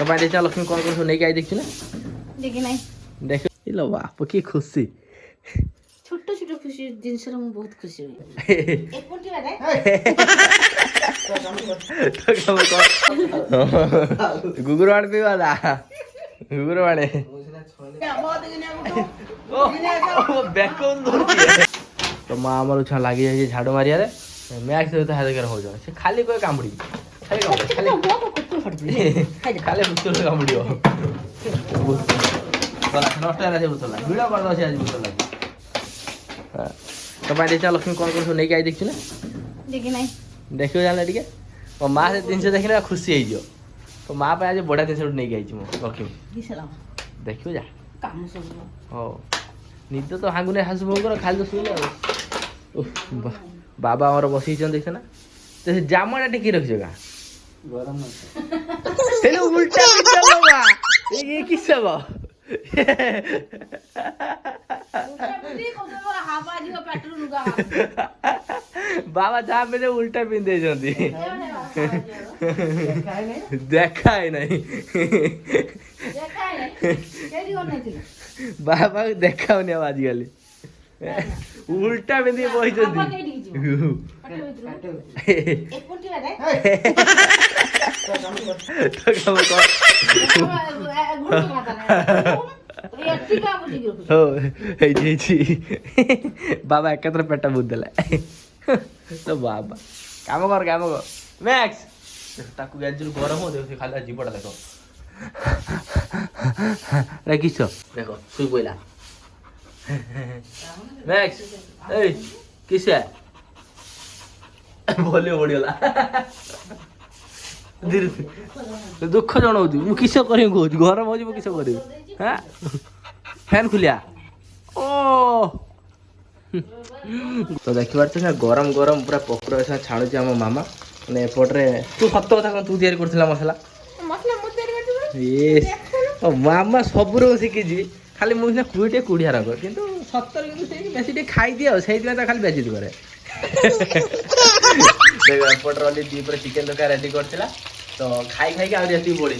तपाईँ देखिना लक्ष्मी कौन कौन सब नहीं आई देखी ना देखि नाही देख लो बाप की खुशी छोट छोट खुशी जिनस रे मु बहुत खुशी हुई एक कोटी बारे गुगुरु आण पिवा दा गुगुरु आणे तो माँ आमर छुआ लगी जाए झाड़ू मारिया मैक्स सहित हाथ देखिए हो जाए से खाली कोई कामुड़ी खाली खाली बुतल कामुड़ी नष्ट है बुतल भिड़ कर दे आज बुतल लगे तो देखा लक्ष्मी कौन कौन सब नहीं आई देखी ना देखि नाही देखियो जाने टिके मो माँ से जिन देखने खुशी हो तो माँ पे आज बढ़िया जिन नहीं आई लक्ष्मी दिसला देखियो जा काम सब हो निद तो हांगुने हासु भोग खाली तो शुले बाबा हमारे बसई देख ना तो जामाटा टेकी रखिए का गरम हेलो उल्टा चलो बा ये किस सब बाबा जहाँ पे उल्टा पिंधे जंदी देखा है नहीं बाबा देखा नहीं आज गली उल्टा पिंधि बही बाबा एक पेट बुद्धला तो बाबा काम कर मैक्स ताकू गरम हो देख खाली जीवटा देख किस देखो शुई पड़ा मैक्स ए किस बोले बढ़ीगला दुख जनाऊँ मु किस कर गरम हो किस कर फैन खुलिया ओ तो देखी पार्छ ना गरम गरम पूरा पकड़ा छाणुची आम मामा मैंने एपटे तू सत कथा कौन तू तैयारी करथिला मसला ये मामा सबुर शिखी खाली मुझे कुड़े कुड़िया रंग किंतु सतर बेसी टे खाई दिए से खाली बेजी करे एपटे दीपर चिकेन तक रेडी करथिला तो खाई खाई आउरी एती बोली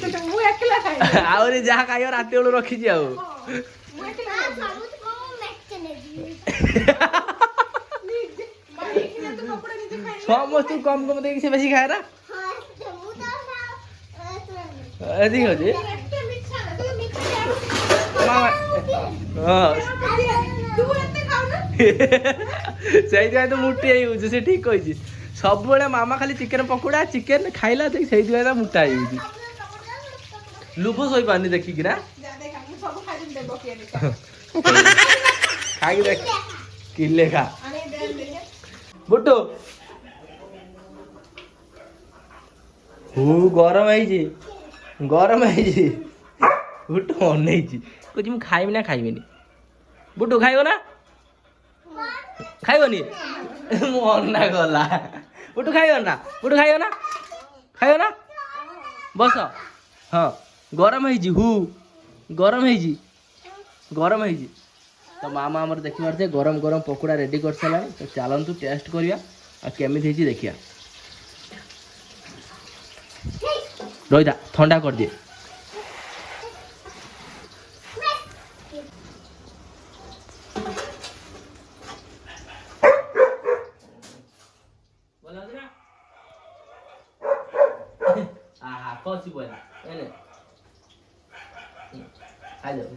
आउरी जहा खाइयो राती बेलू रखी जी आउ समस्त कम कम देखि से बेसी खाए ना अधिक हो जी से तो मुठी से ठीक कही सब मामा खाली चिकेन पकोड़ा चिकेन खाइला से मुटा लुभ शई पानी देखिकी ना खाई देख किले खा बुट्टू गरम है बुट्टू अनै कह खाइबी ना खाइबी बुट्टू खाइब ना खाइबनी मना गला बुट्टू खाइब ना खाइब ना बस हाँ गरम है गरम है तो मामा आमर देखी पारे गरम गरम पकोड़ा रेडी कर सारा तो चलतु टेस्ट करिया केमी देखिया रहीदा ठंडा कर दिए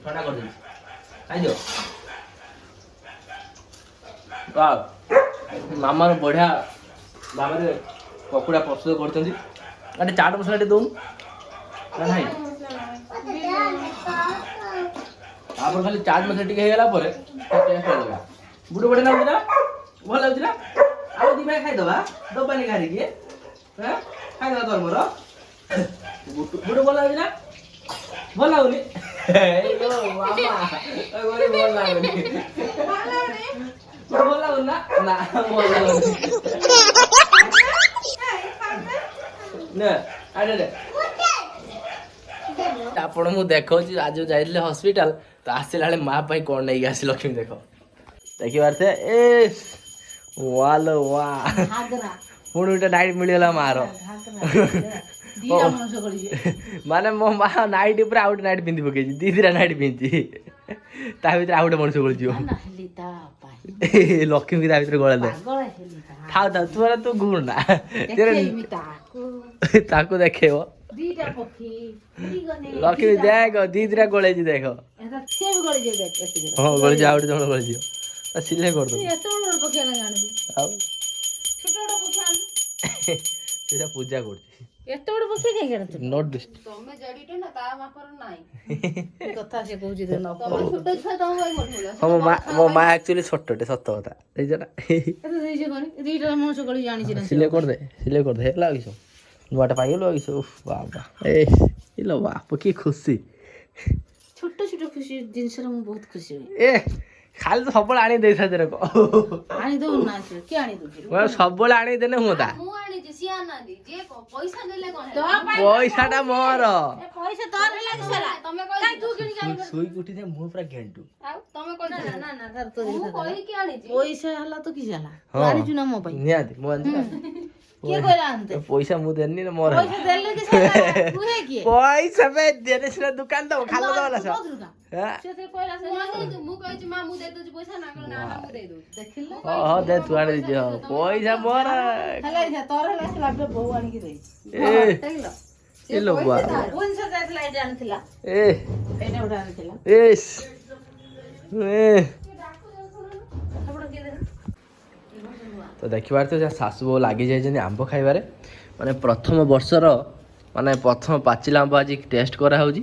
ठंडा कर दी मामा बढ़िया भाव पकोड़ा प्रस्तुत कर चाट मसला दौन खाली चाट मसला टे टेस्ट लगा बुढ़ बढ़िया लगुच ना भल लगुच ना आउ दी भाई खाईदबा दबानी खाई खाईदबा तोर मोर बुढ़ भल लगुच ना भल लगुनि आपण मु देखो आज जाइले हॉस्पिटल तो आसला बेले माँ पाई कौन नहीं आस लक्ष्मी देख देखी पारे ए वालो वाह पुणी गोटे नाइट मिलगला मार ଦିଟା ମଣିଷ କରିଛି ମାନେ ମୋ ମା ନାଇଟ୍ ଉପରେ ଆଉ ଗୋଟେ ନାଇଟ୍ ପିନ୍ଧି ପକେଇଛି, ଦିଟା ନାଇଟ୍ ପିନ୍ଧିଛି, ତା ଭିତରେ ଆଉ ଗୋଟେ ମଣିଷ ଗଳିଯିବ। ନା ହେଲି ତା ପାଇଁ ଲକ୍ଷ୍ମୀ ତା ଭିତରେ ଗଳା ଦେ। ପାଗଳ ହେଲି ତା ଥାଉ ଥାଉ ତୁ ଘୁରୁନା ଦେଖେଇବି ତାକୁ ତାକୁ ଦେଖେଇବ। ଦିଟା ପକ୍ଷୀ ଉଡ଼ିଗଲେ, ଲକ୍ଷ୍ମୀ ଦିଟା ଦେଖ ଦିଟା ଗୋଳେଇଛି ଦେଖ। ଏଟା ସିଏ ବି ଗଳିଯିବ ଦେଖ ଏତିକି ହଁ ଗୋଳିଛି, ଆଉ ଗୋଟେ ଜଣ ଗୋଳିଯିବ। ସିଲେଇ ତୁ କରିଦବୁ ଏତେ ବଡ଼ ବଡ଼ ପକ୍ଷୀ ଆଣି ଆଣୁଛୁ ଆଉ ଛୋଟ ବଡ଼ ପକ୍ଷୀ ଆଣୁ ସେଟା ପୂଜା କରୁଛି। ଏତେ ବଡ଼ ପକ୍ଷୀ କାହିଁକି ଆଣୁଛୁ? ନୋଟ୍ ଦିଷ୍ଟ। ତମେ ଜଡ଼ିଟେ ନା ତା ମାପର ନାହିଁ। ଏ କଥା ସେ କହୁଛି ତ ନ ତମେ ଛୋଟ ଛୁଆ ତମ ପାଇଁ ପଠେଇଲ। ହଁ ମୋ ମା ଆକ୍ଚୁଆଲି ଛୋଟଟେ, ସତ କଥା ଦେଇଛ ନା। ଏତେ ଦେଇଛି କଣ ଦିଟା ମଣିଷ କରି ଜାଣିଛି ନା ସିଲେଇ କରିଦେ, ସିଲେଇ କରିଦେ ହେଲା କିସ ନୂଆଟା ପାଇଗଲୁ କିସ। ବାବା ଇଲୋ ବାପ କି ଖୁସି। ଛୋଟ ଛୋଟ ଖୁସି ଜିନିଷରେ ମୁଁ ବହୁତ ଖୁସି ହୁଏ। ଏ ଖାଲି ତ ସବୁବେଳେ ଆଣି ଦେଇଥାନ୍ତି ରେ ଆଣି ଦଉନ ନା ସେ କିଏ ଆଣି ଦଉଛି ସବୁବେଳେ ଆଣି ଦେଲେ ହୁଅନ୍ତା। ମୁଁ ଆଣିଛି ସିଏ ଆଣିନାହାନ୍ତି। ଯିଏ ପଇସା ଦେଲେ କଣ ତୋ ହେଲା? ପାଇଁ ପଇସା ଟା ମୋର। ଏ ପଇସା ତୋର ହେଲା କି ସାଲା? ତମେ କାଇଁ ତୁ କହିକି କିଣିକି ଆଣିବୁ? ଶୋଇକି ଉଠି ଯାଏ ମୁଁ ପୁରା ଘେଣ୍ଟୁ। ଆଉ ତମେ ନା କହିକି ନା ନା ତାର ତ ମୁଁ କହିକି ଆଣିଛି। ପଇସା ହେଲା ତ କିଛି ହେଲା ତୁ ହଁ ଆଣିଛୁ ନା ମୋ ପାଇଁ ନିହାତି ମୁଁ ଆଣିଛି ନା। କିଏ କହିଲା ଆଣତେ? ପଇସା ମୁଁ ଦେନି ନା ମୋର ପଇସା ଦେଲେ କି ସାଲା ତୁ ହେ କିଏ? ପଇସା ବେ ଦେଲେ ସିନା ଦୋକାନ ଦବ ଖାଲି ଦବ ନା କୋଉଥିରୁ କାଁ? ସେ ସେ କହିଲା ସେ ମୁଁ କହିଛି ମା ମୁଁ ଦେଇଦଉଛି ପଇସା ନା କଣ ନା ନା ମୁଁ ଦେଇଦଉଛି। ଦେଖିଲେ ହଁ ଦେ ତୁ ଆଣି ଦେଇଛି। ହଁ ପଇସା ମୋର। ହେଲା ଇଚ୍ଛା ତୋର ହେଲା ସେ ବାପେ ବୋଉ ଆଣିକି ଦେଇଛି ଏ ଇଲୋ ବୁଆ ଭୁବନେଶ୍ୱର ଯାଇଥିଲା ଏଇଟା ଆଣିଥିଲା ଏ ଏଇଟା ଗୋଟେ ଆଣିଥିଲା ଏସ୍ ଏ ସେପଟେ କିଏ ଦେଖ ତ ଦେଖିପାରୁଥିବ ଯେ ଶାଶୁ ବୋହୂ ଲାଗି ଯାଇଛନ୍ତି ଆମ୍ବ ଖାଇବାରେ। ମାନେ ପ୍ରଥମ ବର୍ଷର ମାନେ ପ୍ରଥମ ପାଚିଲା ଆମ୍ବ ଆଜି ଟେଷ୍ଟ କରାହେଉଛି।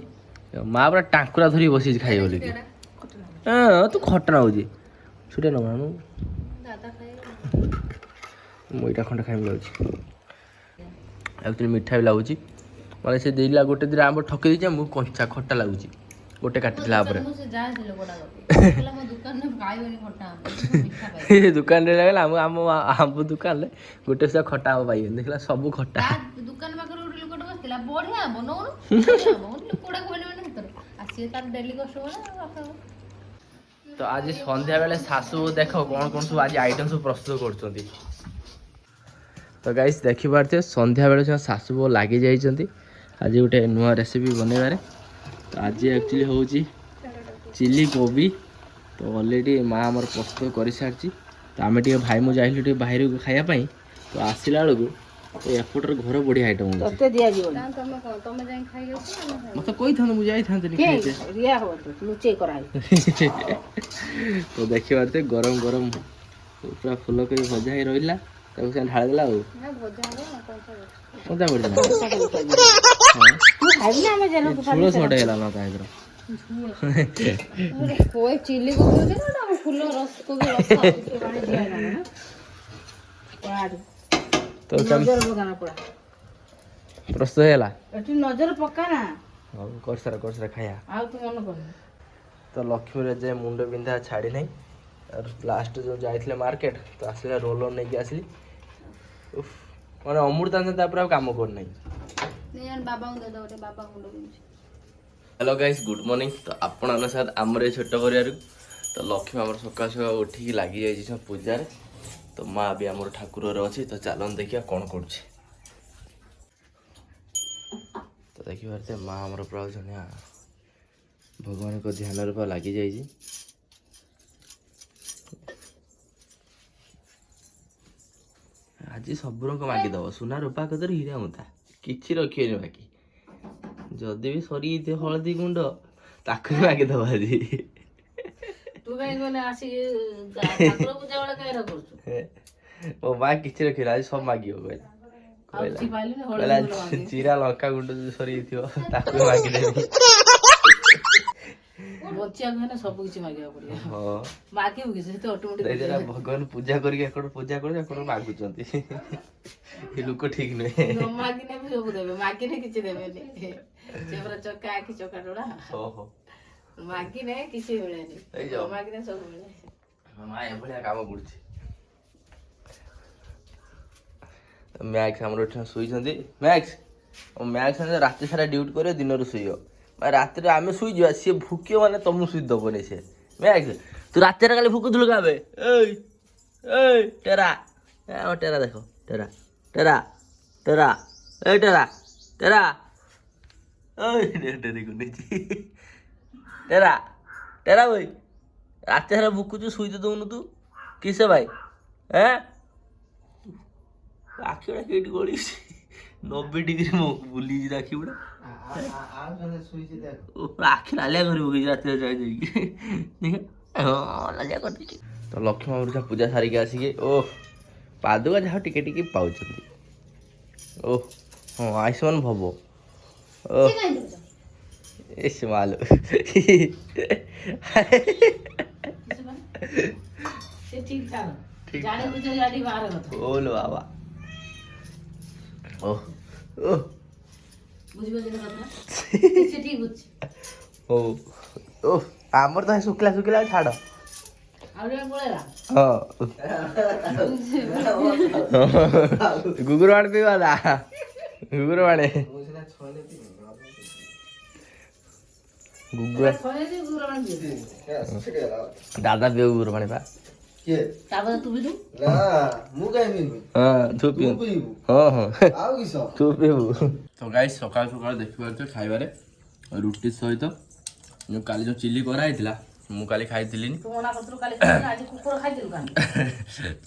ମା ପୁରା ଟାଙ୍କୁରା ଧରିକି ବସିଛି ଖାଇବ ବୋଲି। ହଁ ତୁ ଖଟା ନାଗୁଛି ଛୁଟିଆ ନବାଣୁ ଦାଦା ଖାଇବେ। ମୁଁ ଏଇଟା ଖଣ୍ଡେ ଖାଇବି ଯାଉଛି। ଆକ୍ଚୁଆଲି ମିଠା ବି ଲାଗୁଛି। ମାନେ ସେ ଦେଇଲା ଗୋଟେ ଦିନ ଆମ୍ବ ଠକି ଦେଇଛି, ମୁଁ କଞ୍ଚା ଖଟା ଲାଗୁଛି ଗୋଟେ କାଟିଥିଲା ପରେ। ମୁଁ ସେ ଯାଇଥିଲି ଗୋଟା କହିଲା ମୋ ଦୋକାନରେ ପାଇବନି ଖଟା ଆମ୍ବ ମିଠା ପାଇବ। ଦୋକାନରେ ଲାଗିଲା ଆମ ଆମ୍ବ ଦୋକାନରେ ଗୋଟେ ସେ ଖଟା ଆମ୍ବ ପାଇବେନି, ଦେଖିଲା ସବୁ ଖଟା। ତା ଦୋକାନ ପାଖରେ ଗୋଟେ ଲୋକଟେ ବସିଥିଲା ବଢିଆ ଆମ୍ବ ନଉନୁ ବଢିଆ ଆମ୍ବ ଲୋକଟା କହିଲେ ମାନେ ଭିତରେ ଆଉ ସିଏ ତାର ଡେଲି କଷ୍ଟମର ରଖାବ। ତ ଆଜି ସନ୍ଧ୍ୟା ବେଳେ ଶାଶୁ ଦେଖ କଣ କଣ ସବୁ ଆଜି ଆଇଟମ୍ ସବୁ ପ୍ରସ୍ତୁତ କରୁଛନ୍ତି। ତ ଗାଇସ୍ ଦେଖିପାରୁଥିବେ ସନ୍ଧ୍ୟା ବେଳେ ଶାଶୁ ବୋହୂ ଲାଗି ଯାଇଛନ୍ତି ଆଜି ଗୋଟେ ନୂଆ ରେସିପି ବନେଇବାରେ। ତ ଆଜି ଆକ୍ଚୁଆଲି ହେଉଛି ଚିଲି କୋବି। ତ ଅଲରେଡ଼ି ମା ଆମର ପ୍ରସ୍ତୁତ କରିସାରିଛି। ତ ଆମେ ଟିକେ ଭାଇ ମୁଁ ଯାଇଥିଲୁ ଟିକେ ବାହାରକୁ ଖାଇବା ପାଇଁ। ତ ଆସିଲା ବେଳକୁ ଏପଟର ଘର ବଢ଼ିଆ ଆଇଟମ୍ ହେଉଛି। ତତେ ଦିଆଯିବ ତମେ କଣ ତମେ ଯାଇ ଖାଇକି ଆସିବ ନା ଖାଇବ? ମୋତେ କହିଥାନ୍ତୁ ମୁଁ ଯାଇଥାନ୍ତିନି ଖାଇତେ। ରିଆ ହବ ତ ଲୁଚେଇ କରାହେଇଛି ତ ଦେଖିପାରୁଥିବେ ଗରମ ଗରମ ପୁରା ଫୁଲକୋବି ଭଜା ହେଇ ରହିଲା, ତାକୁ ସେ ଢାଳିଦେଲା ଆଉ ନା ଭଜା ହବ ନା କଞ୍ଚା ହବ? ମଜା ପଡ଼ିଲା। ତୁ ଖାଇବୁ ନା ଆମେ ଯେନ ଝୋଳ ସଟ ହେଇଗଲା ନା ତା ଭିତରେ। କୋଇ ଚିଲି କୋବି ହଉଛି ନା ଏଟା ଫୁଲ ରସ କୋବି ରସ ଟିକେ ପାଣି ଝିଅ ହେଇଗଲା ନା କୁଆଡେ ତ ନଜର ପକାନା ପଡା ପ୍ରସ୍ତୁତ ହେଇଗଲା। ଏଠି ନଜର ପକାନା ହଉ କରିସାର ଖାଇବା। ଆଉ ତୁ ମନେ କରୁନୁ ତ ଲକ୍ଷ୍ମୀର ଯେ ମୁଣ୍ଡ ବିନ୍ଧା ଛାଡ଼ି ନାହିଁ। ଲାଷ୍ଟ ଯେଉଁ ଯାଇଥିଲେ ମାର୍କେଟ ତ ଆସିଲା ରୋଲର ନେଇକି ଆସିଲି। ଉଫ୍ ମାନେ ଅମୃତାଞ୍ଜନ ତାପରେ ଆଉ କାମ କରୁନାହିଁ। ବାବାଙ୍କୁ ଦେଇଦବ ଗୋଟେ ବାବା ମୁଣ୍ଡ ବିନ୍ଧୁଛି। Hello guys good morning. ତ ଆପଣଙ୍କ ସାଥ ଆମର ଏଇ ଛୋଟ ପରିବାରକୁ ତ ଲକ୍ଷ୍ମୀ ଆମର ସକାଳୁ ସକାଳୁ ଉଠିକି ଲାଗିଯାଇଛି ସବୁ ପୂଜାରେ। ତ ମା ବି ଆମର ଠାକୁରରେ ଅଛି। ତ ଚାଲନ୍ତୁ ଦେଖିବା କ'ଣ କରୁଛି। ତ ଦେଖିପାରୁଥିବେ ମା ଆମର ପୁରା ଜଣେ ଭଗବାନଙ୍କ ଧ୍ୟାନରେ ପୁରା ଲାଗିଯାଇଛି। ଆଜି ସବୁ ରଙ୍ଗ ମାଗିଦବ, ସୁନା ରୂପା କଦର ହୀରା ମୁତା କିଛି ରଖିବେନି ବାକି। ଯଦି ବି ସରିଯାଇଥିବ ହଳଦୀ ଗୁଣ୍ଡ ତାକୁ ବି ମାଗିଦବ ଆଜି। ତୁ କାହିଁ ଗଲେ ଆସିକି ଠାକୁର ପୂଜା ବେଳେ କାହିଁ କରୁଛୁ ମୋ ମା କିଛି ରଖିଲା ଆଜି ସବୁ ମାଗିବ କହିଲା। ଆଉ କିଛି ପାଇଲୁନି ହଳଦୀ କହିଲା ଗୁଣ୍ଡ ମାଗିବି। ଜିରା ଲଙ୍କା ଗୁଣ୍ଡ ଯଦି ସରିଯାଇଥିବ ତାକୁ ବି ମାଗିଦେବି। ବଞ୍ଚିବାକୁ ହେଲେ ସବୁ କିଛି ମାଗିବାକୁ ପଡିବ। ହଁ ମାଗିବୁ କିଛି ସେ ତ ସେଇଟା ଅଟୋମେଟିକ ଭଗବାନ ପୂଜା କରିକି ଏକଡ ପୂଜା କରୁଛି ଏକଡ ମାଗୁଛନ୍ତି। ଏ ଲୋକ ଠିକ ନୁହେଁ। ନ ମାଗିଲେ ବି ସବୁ ଦେବେ, ମାଗିଲେ କିଛି ଦେବେନି। ସେ ପୁରା ଚକା ଆଖି ଚକା ଡୋଳା ଓହୋ ମାଗିଲେ କିଛି ମିଳେନି, ନ ମାଗିଲେ ସବୁ ମିଳେ। ମା ଏଭଳିଆ କାମ କରୁଛି। ମ୍ୟାକ୍ସ ଆମର ଏଠି ଶୋଇଛନ୍ତି। ମ୍ୟାକ୍ସ ରାତି ସାରା ଡ୍ୟୁଟି କରିବ, ଦିନରୁ ଶୋଇବ। ରାତିରେ ଆମେ ଶୋଇଯିବା ସିଏ ଭୁକିବ ମାନେ ତମକୁ ଶୋଇ ଦବନି ସେ। ମ୍ୟାକ୍ସ ତୁ ରାତିରେ କାଲି ଭୁକୁଥିଲୁ କାଁ ବେ? ଏଇ ଏଇ ଟେରା ଟେରା ଦେଖ ଟେରା ଟେରା ଟେରା ଏଇ ଟେରା तेरा तेरा तेरा भाई रात सारा भुकुचु शुई तो दौनु तू किसे भाई हैं आखि गुड़ा केटी गड़ी 90 डिग्री बुली आखि गुड़ा आखि नालिया कर रात नालिया कर तो लक्ष्मी माँ पूजा सारिक आसिक ओ पादुका जहाँ टिके टिके पाँच ओ हाँ आयुष्मान भव ओ इस मालू बोलो बाबा ओ ओ ओ ओ आमर तो शुक्ला शुक्ला छाड़ गुगुर बाण पीवा गुगुर बाणे दादा पियो गुगुर बाणे पा तू भी तो गाइस सकाल सकाल देखिए खाइबारे रुटी सहित जो काली जो चिली कराइला मु काली खाइथिली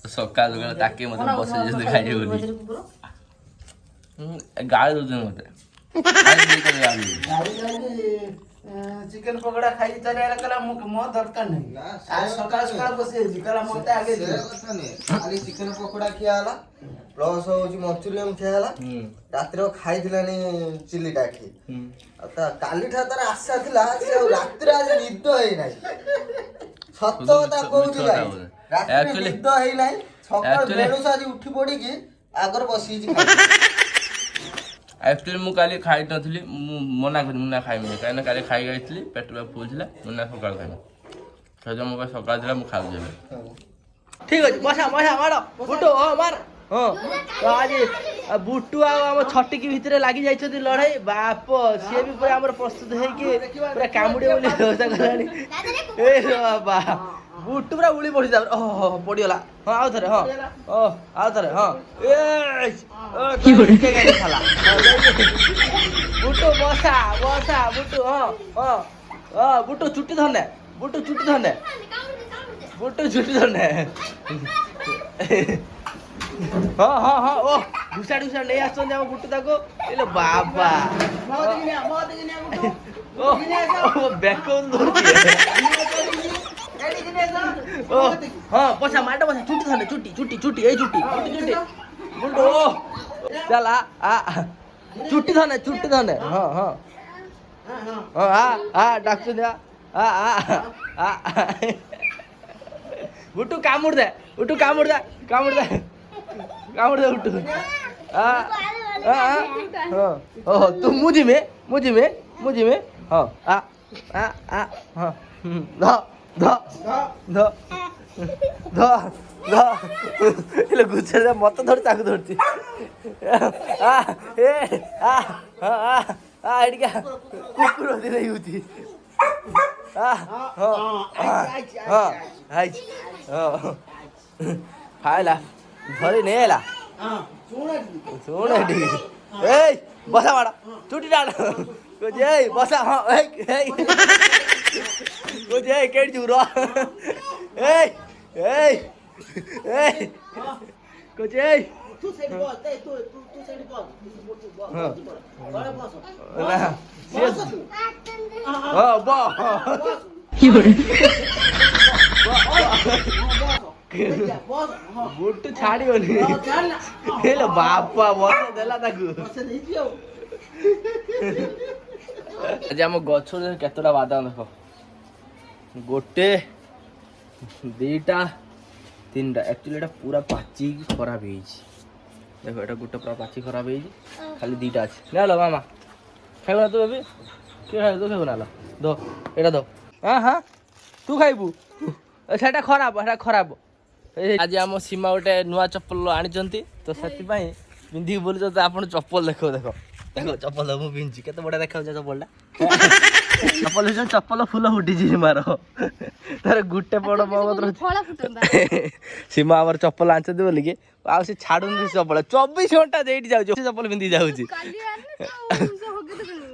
सकाल सकाल ताके मत बसे जे खाइए बोली गाड़ी दो मते चिकन पकोड़ा खाई तारे कला मो दरकार नहीं आज सकाळ सकाळ बसे कला मते आगे खाली चिकन पकोड़ा खिया हला प्लस होची मंचुरियन खिया हला रात्रि खाई दिलानी चिल्ली टाकी आता काली ठा तार आशा थिला से रात्रि आज निद होई नाही सत्ता कहूची गाई रात्रि निद होई नाही सकाळ बेलुस आज उठी पड़ी की आगर बसी जी एक्चुअली मु काली खाई नथली मना कर मुना खाइमी काहे ना काली खाई गइतली पेट में फुल थिला मुना सकाळ खाइमी सजो मो सकाळ दिला मु खाउ जेबे ठीक अछि बसा बसा मारो बुटो हो मार हां तो आज बुटू आ छटी की भितरे लागि जाई छथि लड़ाई बाप से भी पूरा हमर प्रस्तुत है कि पूरा कामुडे बोली व्यवस्था करलानी ए बाबा बुटू पूरा उली पड़ी जा ओह पड़ी गला हां आउ थरे हां ओ आउ थरे हां ए की होड़ी के गाड़ी खाला बुटू बसा बसा बुटू हां हां हां बुटू छुट्टी धरने बुटू छुट्टी धरने बुटू छुट्टी धरने हाँ हाँ हाँ ओ दूसरा दूसरा नहीं आसन जाओ बुट्टू ताको एलो बाबा ओ बैको दूर ओ हाँ बसा माटा बसा छुट्टी थाने छुट्टी छुट्टी छुट्टी ए छुट्टी छुट्टी छुट्टी बुल्टो चल आ छुट्टी थाने हाँ हाँ हाँ आ डॉक्टर दे आ बुट्टू कामुड़ दे बुट्टू कामुड़ दे कामुड़ दे कामुड़ दे बुट्टू ओ तू मुझी में हाँ हाँ ध गुच्छे मत धर ताक धरती कुकुर दिले युति खाइला धरी नहीं आला शुण ए बसा माड़ छुट्टी डाल बसा हाँ केट चूर बुट्टू छाड़ी बापा बस देला आज आम गछ केतटा बादाम देख गोटे दीटा तीन एक्चुअली एटा पूरा पाची खराब हो देखो एटा गोटे पूरा पाची खराब हो खाली दीटा अच्छे ना लो मामा खाइब ना तू अभी किए खाइब तू खाइब ना लो दो एटा दो हाँ हाँ तू खाइबू सेटा खराब आज आम सीमा गोटे नुआ चप्पल आनी तो से पिंधिक बोली आप चप्पल देख देख ଦେଖ ଚପଲ ମୁଁ ପିନ୍ଧିଛି କେତେ ବଢିଆ ଦେଖାଯାଉଛି ଚପଲଟା ଚପଲ ଚପଲ ଫୁଲ ଫୁଟିଛି ସୀମାର ତାର ଗୋଟେ ବଡ ବଗତ୍ର ଫଳ ଫୁଟନ୍ତା ସୀମା ଆମର ଚପଲ ଆଣିଛନ୍ତି ବୋଲିକି ଆଉ ସେ ଛାଡୁନି ଚପଲ 24 ଘଣ୍ଟା ଦେଇଠି ଯାଉଛି ଚପଲ ପିନ୍ଧି ଯାଉଛି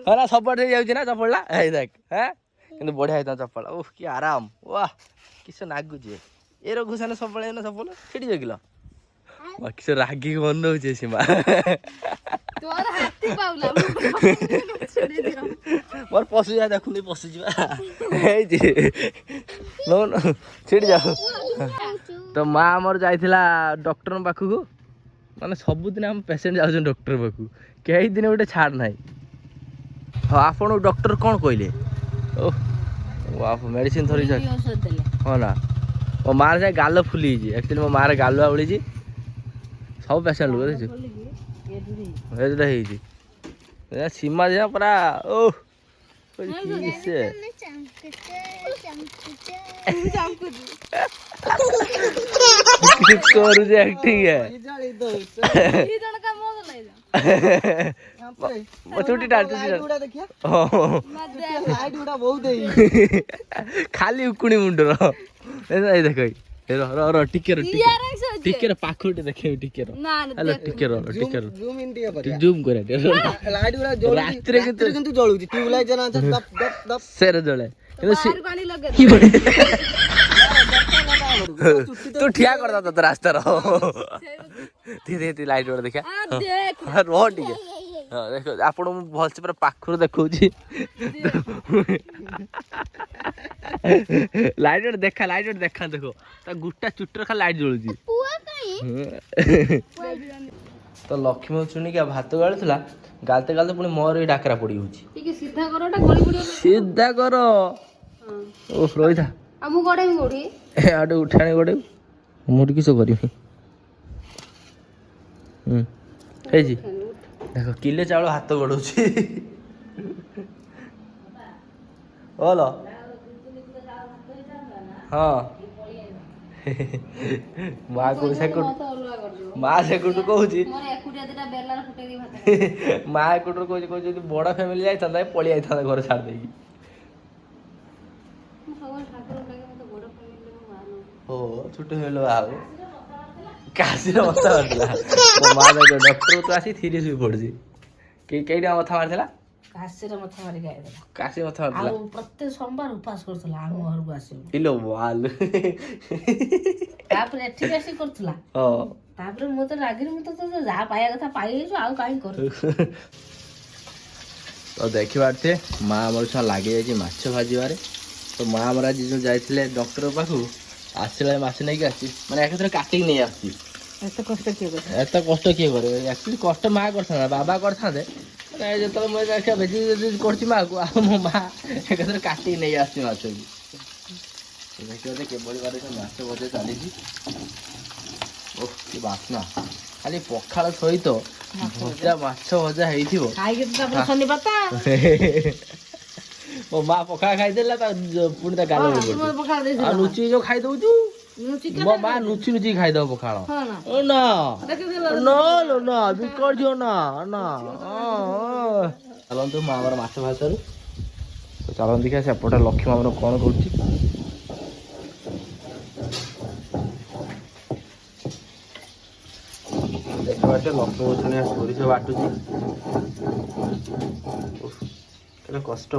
ହଁ ନା ସବୁଆଡେ ଯାଉଛି ନା ଚପଲଟା ଏଇ ଦେଖ ହଁ କିନ୍ତୁ ବଢିଆ ହେଇଥିଲା ଚପଲ ଓହ କି ଆରାମ ୱାହ କିସ ନାଗୁଛି ଏ ରଘୁସାନେ ସବୁବେଳେ ଏଇନା ଚପଲ ଛିଡି ଜଗିଲ କିସ ରାଗିକି ବନଉଛି ସୀମା ତୋର ହାତୀ ପାଉଲା ମୋର ପଶିଯିବା ଦେଖୁନି ପଶିଯିବା ହେଇଛି ଛିଡି ଯାଉ ତ ମା ଆମର ଯାଇଥିଲା ଡକ୍ଟର ପାଖକୁ ମାନେ ସବୁଦିନ ଆମ ପେସେଣ୍ଟ ଯାଉଛନ୍ତି ଡକ୍ଟର ପାଖକୁ କେହି ଦିନ ଗୋଟେ ଛାଡ଼ ନାହିଁ ହଁ ଆପଣଙ୍କୁ ଡକ୍ଟର କ'ଣ କହିଲେ ଓହ ମେଡିସିନ ଧରି ହଁ ନା ମୋ ମାର ଯାଏ ଗାଲ ଫୁଲିଯାଇଛି ଆକ୍ଚୁଆଲି ମୋ ମାର ଗାଲୁଆ ଉଳିଛି ସବୁ ପେସେଣ୍ଟ ଲୋକ ଦେଖିଛୁ ଏଇଟା ହେଇଛି ସୀମା ଯା ପୁରା ଓହ ସେ କରୁଛି ଆକ୍ଟିଂ ଚୁଟି ଖାଲି ଉକୁଣି ମୁଣ୍ଡର ଦେଖ ଟିକେ ପାଖରେ ଦେଖେଇବି ଟିକେ ଜୁମ୍ କରିବା ରାତିରେ କିନ୍ତୁ ଜଳୁଛି ସେରେ ଜଳେ ତୁ ଠିଆ କରିଦା ତୋ ରାସ୍ତାର ଲାଇଟ୍ ଗୋଟେ ଦେଖିଆ ରହ ଟିକେ ହଁ ଦେଖ ଆପଣ ମୁଁ ଭଲସେ ପୁରା ପାଖରୁ ଦେଖଉଛି ଲାଇଟ୍ ଗୋଟେ ଦେଖା ଦେଖ ତା ଗୋଟା ଚୁଟିର ଖାଲି ଲାଇଟ୍ ଜଳୁଛି ତ ଲକ୍ଷ୍ମୀ ଶୁଣିକି ଭାତ ଗାଳୁଥିଲା ଗାଲତେ ଗାଲତେ ପୁଣି ମୋର ଏଇ ଡାକରା ପଡି ଯାଉଛି ସିଧା କର ଓ ରହିଥା ଆଡେ ଉଠାଣି ଗୋଟେ ମୁଁ ଟିକେ କିସ କରିବି ହେଇଛି ଦେଖ କିଲେ ଚାଉଳ ହାତ ଗଡଉଛି ଭଲ ହଁ ମା ସେକଟୁ କହୁଛି ମା ଏକଟରୁ କହୁଛି ଯଦି ବଡ ଫ୍ୟାମିଲି ଯାଇଥାନ୍ତା ପଳେଇ ଯାଇଥାନ୍ତା ଘରେ ଛାଡି ଦେଇକି ଓ ଛୁଟି ହେଇଗଲ ଆଉ କାଶିର ମଥା ମାରିଥିଲା ମା ଡକ୍ଟର ତ ଆସି ଥିରି ଶୋଇ ପଡୁଛି କେଇଟା ମଥା ମାରିଥିଲା କାଶୀର ମଥା ମାରିକି ଆଇଥିଲା କାଶୀ ମଥା ମାରିଥିଲା ଆଉ ପ୍ରତ୍ୟେକ ସୋମବାର ଉପାସ କରୁଥିଲା ଆମ ଘରକୁ ଆସିବ ଇଲୋ ବାଲ ତାପରେ ଏଠିକି ଆସି କରୁଥିଲା ତାପରେ ମୁଁ ତ ରାଗିନି ମୁଁ ତ ଯାହା ପାଇବା କଥା ପାଇଯାଇଛୁ ଆଉ କାହିଁ କରୁ ତ ଦେଖିପାରୁଥିବେ ମା ଆମର ଛୁଆ ଲାଗି ଯାଇଛି ମାଛ ଭାଜିବାରେ ତ ମା ଆମର ଆଜି ଯୋଉ ଯାଇଥିଲେ ଡକ୍ଟର ପାଖକୁ ଆସିଲା ମାଛ ନେଇକି ଆସିଛି ମାନେ ଏକାଥରେ କାଟିକି ନେଇ ଆସୁଛି ଏତେ କଷ୍ଟ କିଏ କରେ ଆକ୍ଚୁଆଲି କଷ୍ଟ ମା କରିଥାନ୍ତା ବାବା କରିଥାନ୍ତେ ମାନେ ଯେତେବେଳେ ମୁଁ ଭେଜି କରୁଛି ମାଆକୁ ଆଉ ମୋ ମା ଏକାଥରେ କାଟିକି ନେଇ ଆସୁଛି ମାଛକୁ ଦେଖିବା କିଭଳି ଭାବରେ ମାଛ ଭଜା ଚାଲିଛି ଓ କି ବାସ୍ନା ଖାଲି ପଖାଳ ସହିତ ଭଜା ମାଛ ଭଜା ହେଇଥିବ ମୋ ମା ପଖାଳ ଖାଇଦେଲା ପୁଣି ତା ଗାଲ ଆଉ ଲୁଚି ଯୋଉ ଖାଇଦଉଛୁ ମୋ ମା ଲୁଚି ଲୁଚି ଖାଇଦବ ପଖାଳ ନା ବିକଳ ଝିଅ ନା ଚାଲନ୍ତୁ ମା ଆମର ମାଛ ଭାଜରୁ ଚାଲନ୍ତୁ ଦେଖିଆ ସେପଟେ ଲକ୍ଷ୍ମୀ ଆମର କଣ କରୁଛି ଦେଖିବାଟେ ଲକ୍ଷ୍ମୀ ବଛୁଣି ସୋରିଷ ବାଟୁଛି କେତେ କଷ୍ଟ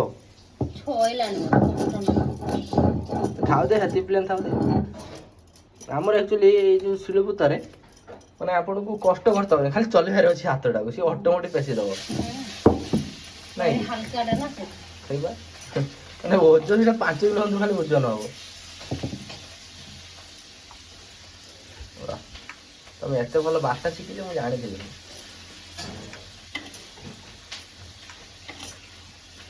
ଖାଉ ଦେ ହାତୀ ପ୍ଲେନ୍ ଥାଉ ଦେ ଆମର ଆକ୍ଚୁଆଲି ଏଇ ଯୋଉ ଶିଳପୁତାରେ ମାନେ ଆପଣଙ୍କୁ କଷ୍ଟ କରତେ ହବନି ଖାଲି ଚଲେଇବାର ଅଛି ହାତଟାକୁ ସେ ଅଟୋମେଟିକ ପେଶି ଦବ ନାଇଁ ଖାଇବା ମାନେ ଓଜନ ସେଟା 5 କିଲୋ ଖାଲି ଓଜନ ହବ ତମେ ଏତେ ଭଲ ବାଟା ଶିଖିଛ ମୁଁ ଜାଣିଥିଲି